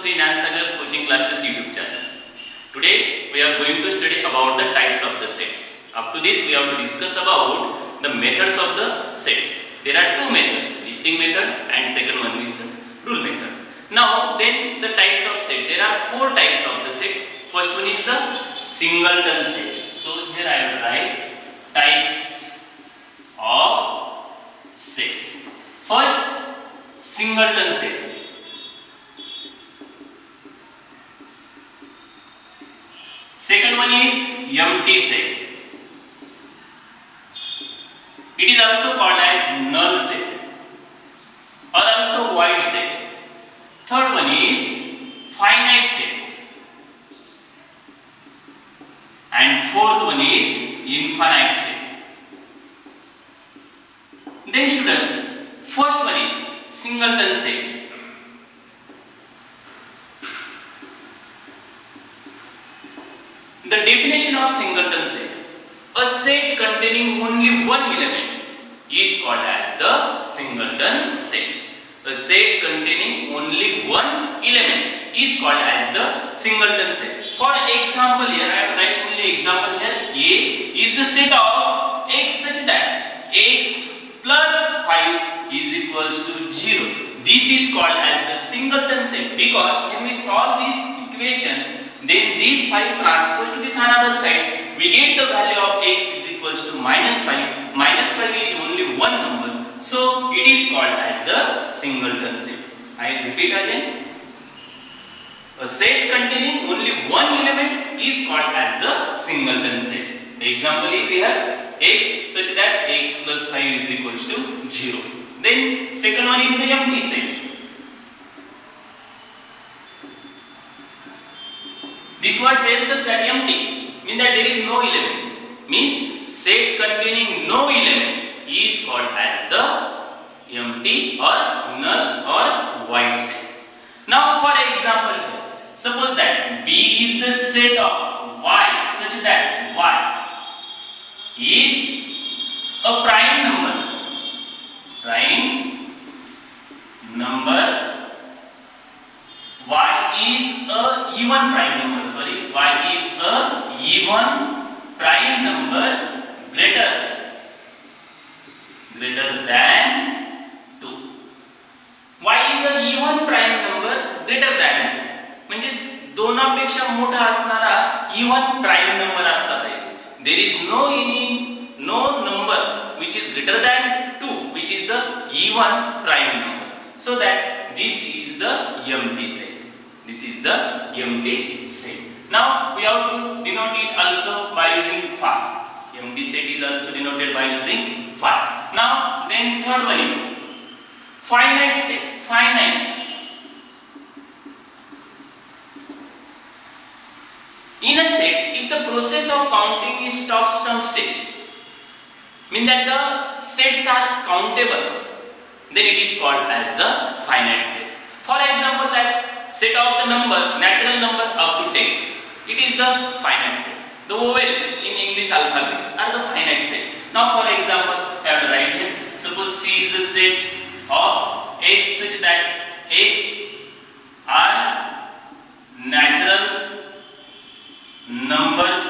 Sri Nansagar Coaching Classes YouTube channel. Today we are going to study about the types of the sets. Up to this we have to discuss about the methods of the sets. There are two methods, listing method and second one is the rule method. Now then the types of set. There are four types of the sets. First one is the singleton set. So here I will write types of sets. First, singleton set. Second one is empty set. It is also called as null set or also void set. Third one is finite set. And fourth one is infinite set. Then student, first one is singleton set. The definition of singleton set: a set containing only one element is called as the singleton set. A set containing only one element is called as the singleton set. For example, here I have write only example here. A is the set of x such that x plus 5 is equals to 0. This is called as the singleton set because when we solve this equation, then this 5 transfers to this another side, we get the value of x is equals to minus 5. Minus 5 is only one number, so it is called as the singleton set. I repeat again. A set containing only one element is called as the singleton set. The example is here x such that x plus 5 is equals to 0. Then second one is the empty set. This word tells us that empty means that there is no elements. Means set containing no element is called as the empty or null or void set. Now for example here, suppose that B is the set of y such that y is a prime number. Prime number. Y is a even prime number. Sorry, y is a even prime number greater than 2. Y is a even prime number greater than 2. म्हणजेच दोनापेक्षा मोठा असणारा even prime number असला पाहिजे. There is no number which is greater than 2, which is the even prime number. So that this is the empty set. This is the empty set. Now we have to denote it also by using phi. Empty set is also denoted by using phi. Now then third one is finite set. Finite. In a set, if the process of counting is stops some stage, means that the sets are countable, then it is called as the finite set. For example, that set of the number, natural number up to 10, it is the finite set. The vowels in English alphabets are the finite sets. Now for example, I have to write here, suppose C is the set of x such that x are natural numbers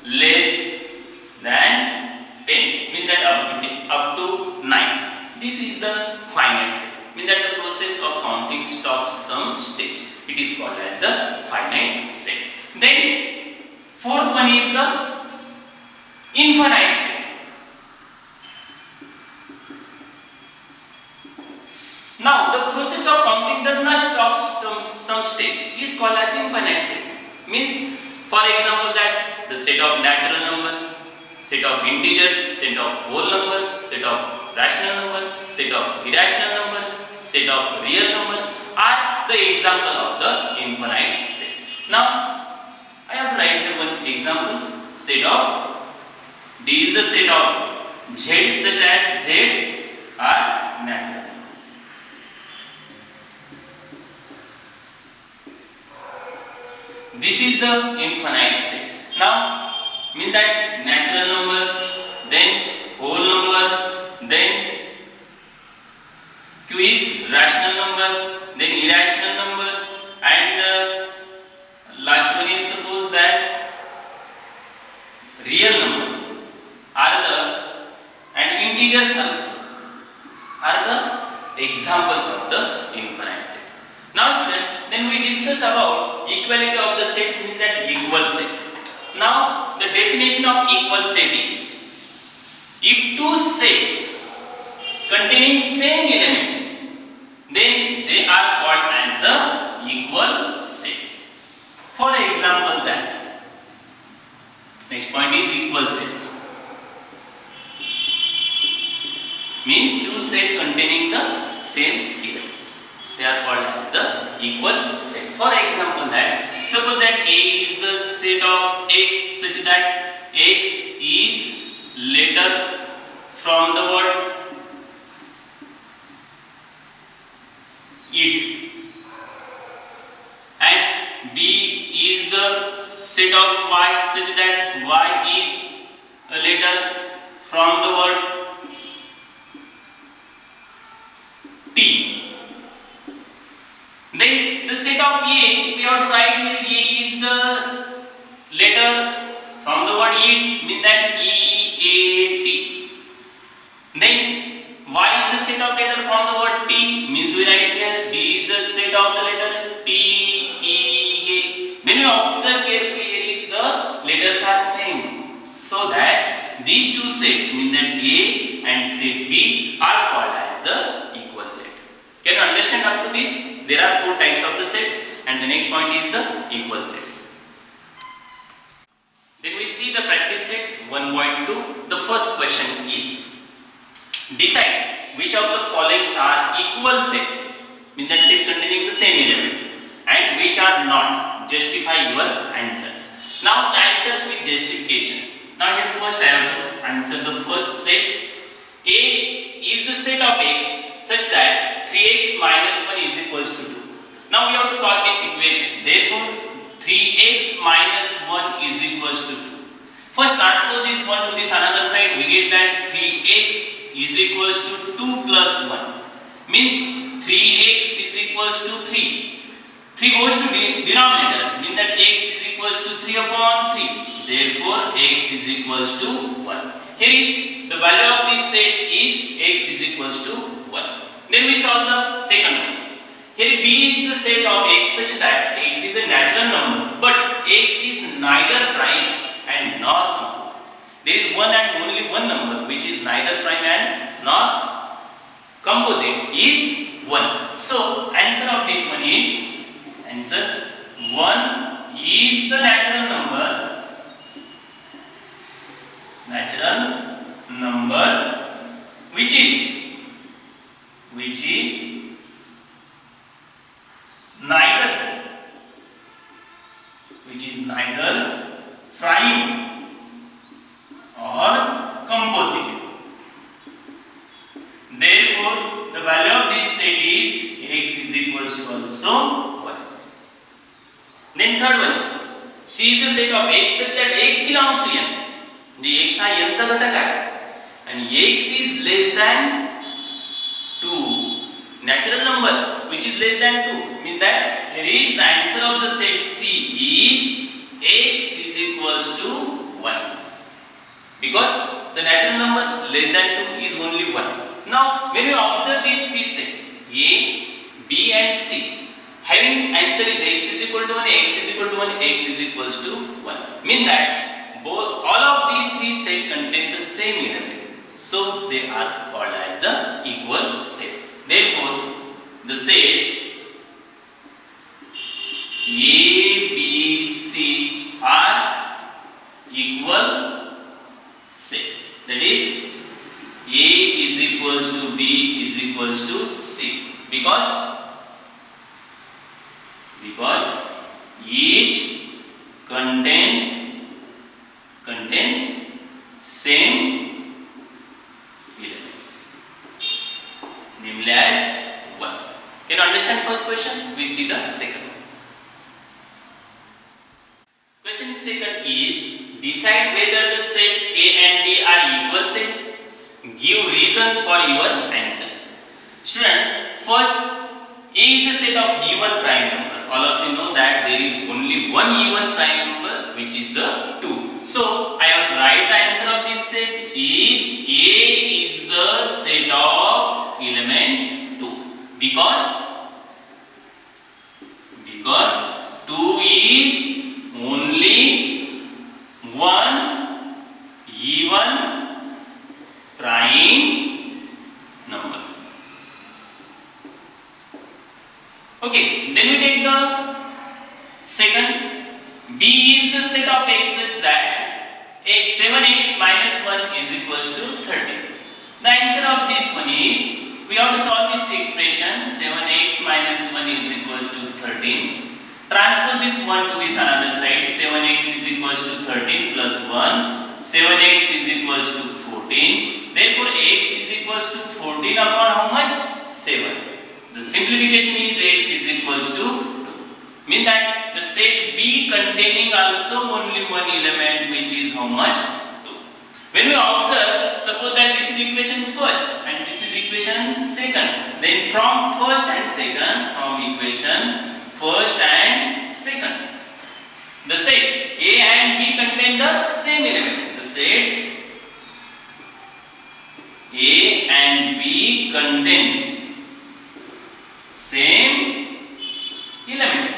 less than 10, means that up to 9. This is the finite set. Means that the process of counting stops some stage. It is called as the finite set. Then fourth one is the infinite set. Now the process of counting does not stop some stage. It is called as infinite set. Means for example that the set of natural number, set of integers, set of whole numbers, set of rational numbers, set of irrational numbers, set of real numbers are the example of the infinite set. Now I have to write here one example. Set of D is the set of Z such that Z are natural numbers. This is the infinite set. Now means that natural number, then whole number, then Q is rational number, then irrational numbers, and last one is suppose that real numbers are the, and integers also are the examples of the infinite set. Now student, then we discuss about equality of the sets, means that equal sets. Now the definition of equal set is, if two sets containing same elements, then they are called as the equal sets. For example, that next point is equal sets. Means two sets containing the same elements, they are called as the equal set. For example, that suppose that A is the set of X such that X is letter from the word eat, and B is the set of Y such that Y is a letter from the word T. Then the set of A, we have to write here A is the letter from the word eat, means that E-A-T. Then Y is the set of letter from the word T, means we write here B is the set of the letter T-E-A. When you observe carefully, here is the letters are same, so that these two sets, means that A and set B, are called as the equal set. Can you understand up to this? There are four types of the sets, and the next point is the equal sets. Then we see the practice set 1.2. The first question is, decide which of the following are equal sets, means that set containing the same elements, and which are not. Justify your answer. Now the answers with justification. Now here first I have to answer the first set. A is the set of X such that 3x minus 1 is equals to 2. Now we have to solve this equation. Therefore 3x minus 1 is equals to 2. First transpose this 1 to this another side, we get that 3x is equals to 2 plus 1. Means 3x is equals to 3. 3 goes to denominator, means that x is equals to 3 upon 3. Therefore x is equals to 1. Here is the value of this set is x is equals to 1. Then we solve the second one. Here B is the set of x such that x is a natural number, but x is neither prime and nor composite. There is one and only one number which is neither prime and nor composite is 1. So answer of this one is, answer 1 is the natural number which is neither prime or composite. Therefore the value of this set is x is equals to also 1. Then third one is, C is the set of x such that x belongs to n. The x हा n चा घटक आहे and x is less than 2, natural number which is less than 2, means that here is the answer of the set C is x is equals to 1, because the natural number less than 2 is only 1. Now when you observe these three sets A, B and C, having answer is x is equal to 1, x is equal to 1, x is equals to 1, means that all of these three sets contain the same element, so they are called as the equal set. Therefore the set A, B, C are equal sets. That is A is equals to B is equals to C, because each contain same elements, namely as 1. Can you understand first question? We see the second one. Question second is, decide whether the sets A and B are equal sets. Give reasons for your answers. Student, first A is the set of even prime number. All of you know that there is only one even prime number, which is the 2. So I have to write the answer of this set is A is the set of element 2 because 2 is only one even prime number. Okay, then we take the second. B is the set of x such that 7x minus 1 is equals to 13. The answer of this one is, we have to solve this expression 7x minus 1 is equals to 13. Transpose this 1 to this another side. 7x is equals to 13 plus 1. 7x is equals to 14. Therefore x is equals to 14 upon how much? 7. The simplification is x is equals to 2. Mean that the set B containing also only one element, which is how much? 2. When we observe, suppose that this is equation first and this is equation second. Then from first and second, from equation first and second, the set A and B contain the same element. The sets A and B contain same element.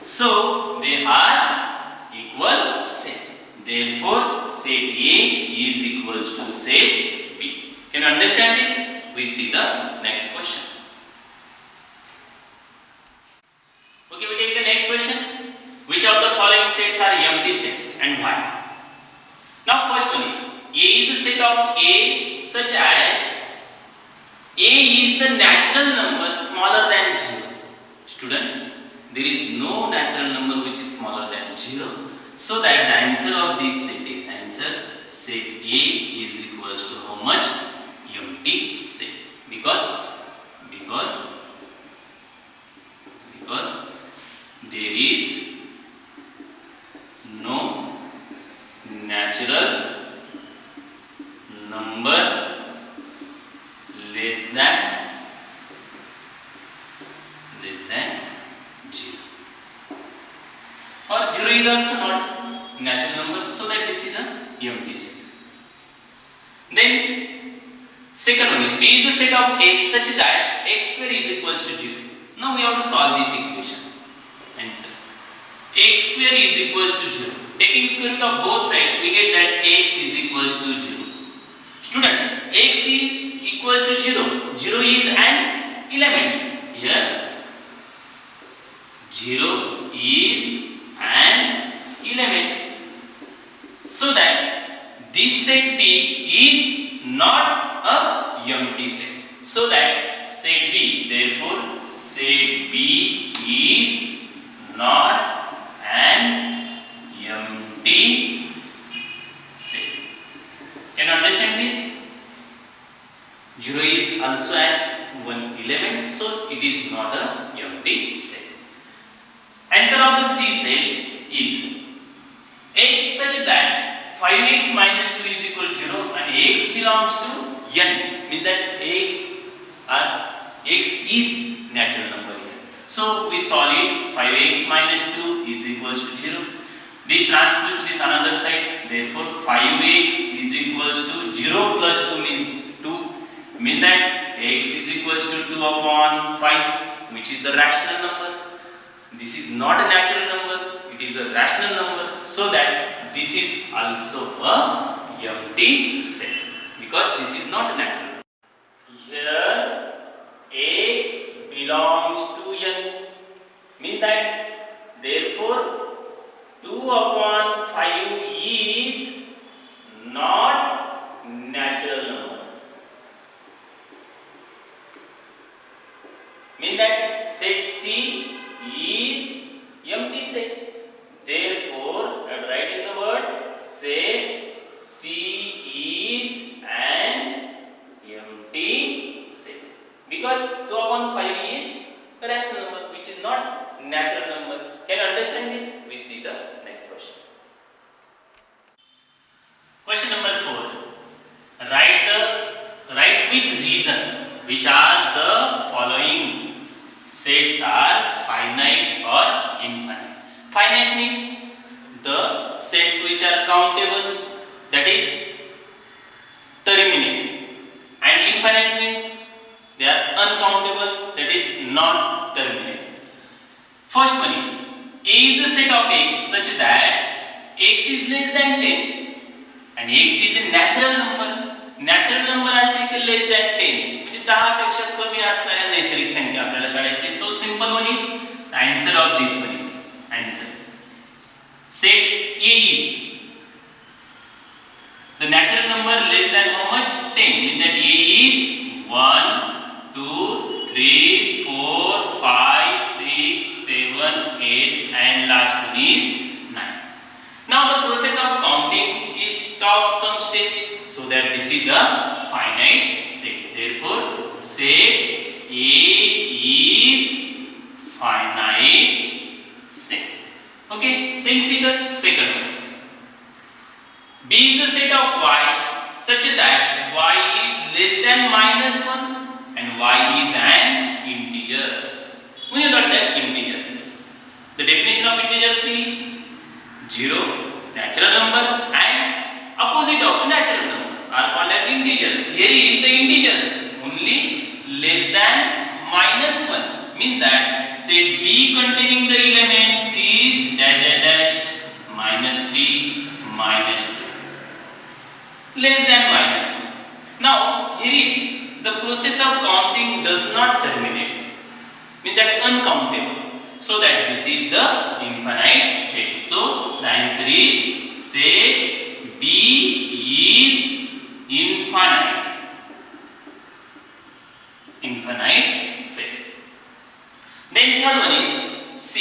So they are equal set. Therefore set A is equals to set B. Can you understand this? We see the next question. Okay, we take the next question. Which of the following sets are empty sets and why? Now first one is, A is the set of A such as A is the natural number smaller than 0. Student, there is no natural number which is smaller than 0. So that the answer of this set is set A is equals to how much? Empty set. Because there is no natural number less than 0, or 0 is also not natural number, so that this is an empty set. Then second one is, B is the set of x such that x square is equals to 0. Now we have to solve this equation. Answer, x square is equals to 0. Taking square root of both sides, we get that x is equals to 0. Student, x is equals to 0. 0 is an element. Here 0 is an element. So that this set B is not a empty set. So that set B, therefore set B is not an empty set. Can you understand this? 0 is also an one element, so it is not a empty set. Answer of the C set is x such that 5x minus 2 is equal to 0 and x belongs to n. Means that x is natural number here. So we solve it. 5x minus 2 is equals to 0. This transfers to this another side. Therefore 5x is equals to 0 plus 2 means 2. Means that x is equals to 2 upon 5, which is the rational number. This is not a natural number, it is a rational number, so that this is also a empty set, because this is not a natural number. Here x belongs to n, means that therefore 2 upon 5 is not natural number. Means that set C is empty set. Therefore, I am writing the word set C is an empty set. Because 2 upon 5 is a rational number, which is not natural number. Can you understand this? We see the next question. Question number finite means the sets which are countable, that is terminate, and infinite means they are uncountable, that is non terminate. First one is A is the set of x such that x is less than 10 and x is a natural number. Natural number असे की less than 10 म्हणजे 10 पेक्षा कमी असणाऱ्या नैसर्गिक संख्या आपल्याला काढायची. So simple one is the answer of this one is answer. Set A is the natural number less than how much? 10. Means that A is 1, 2, 3, 4, 5, 6, 7, 8 and last one is 9. Now the process of counting is stopped some stage so that this is a finite set. Therefore set A is finite set. Okay, then see the second one. B is the set of y such that y is less than -1 and y is an integer. We know that integers. The definition of integers is 0, natural number, and opposite of the natural number are called as integers. Here is the integers only less than -1, means that set B containing the elements is dash dash dash -3 -2 less than -1. Now here is the process of counting does not terminate, means that uncountable, so that this is the infinite set. So the answer is set B is infinite set. Then third one is C,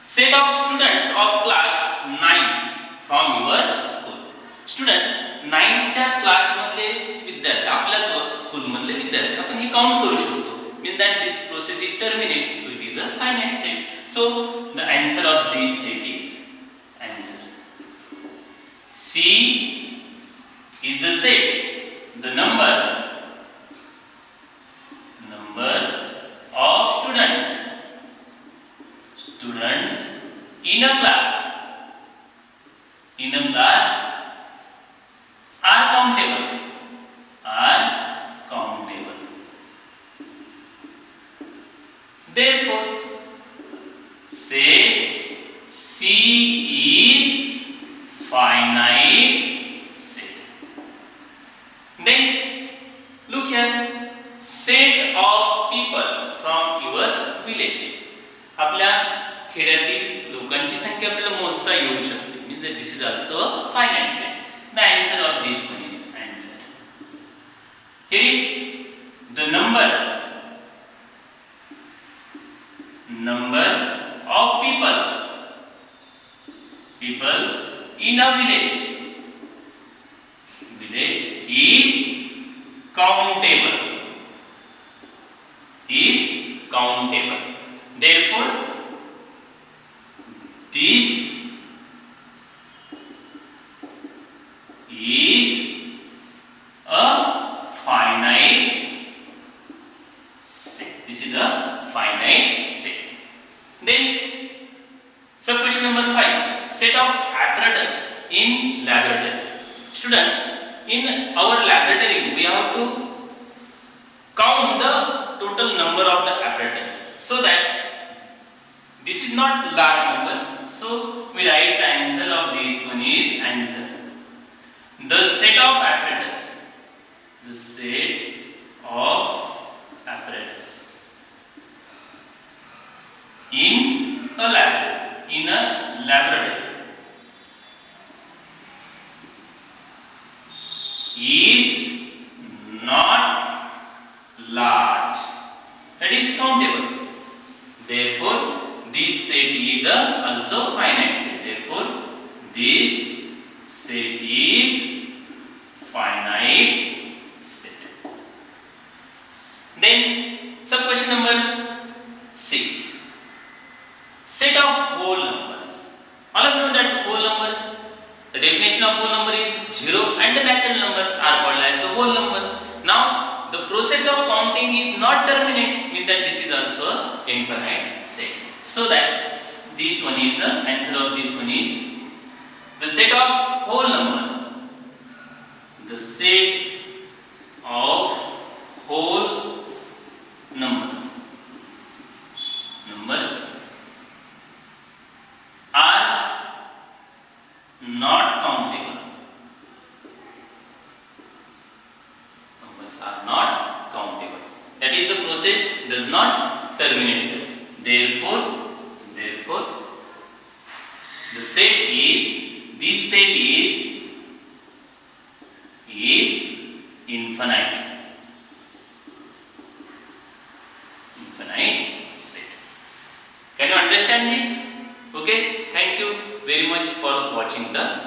set of students of class 9 from your school. Student 9 च्या class मधले विद्यार्थी आपल्या school मधले विद्यार्थी आपण हे count करू शकतो. Means that this process is terminate, so it is a finite set. So the answer of this set is answer C is the set, the numbers of students in a class are countable. Therefore set C is finite set. Then look here, set of people from your village. आपल्या खेड्यातील लोकांची संख्या आपल्याला मोजता येऊ शकते. Means that this is also a finite set. The answer of this one is answer. Here is the number of people in a village is countable. Therefore this is a finite set. This is a finite set. Then sub question number 5, set of apparatus in laboratory. Student, in our laboratory we have to count the total number of the apparatus, so that this is not large numbers, so we write the answer of this one is answer. The set of apparatus in a laboratory is not large, that is countable. Therefore this set is also finite set. Therefore this set is finite set. Then sub question number 6, set of whole numbers. All of you know that whole numbers, the definition of whole number is 0 and the natural numbers are called as the whole numbers. Now the process of counting is not terminate, means that this is also infinite set. So that This one is the answer of this one is the set of whole number. The set of whole numbers. Numbers are not countable. Numbers are not countable. That is the process does not terminate here. Therefore, the set is, this set is infinite. Infinite set. Can you understand this? Okay, thank you very much for watching the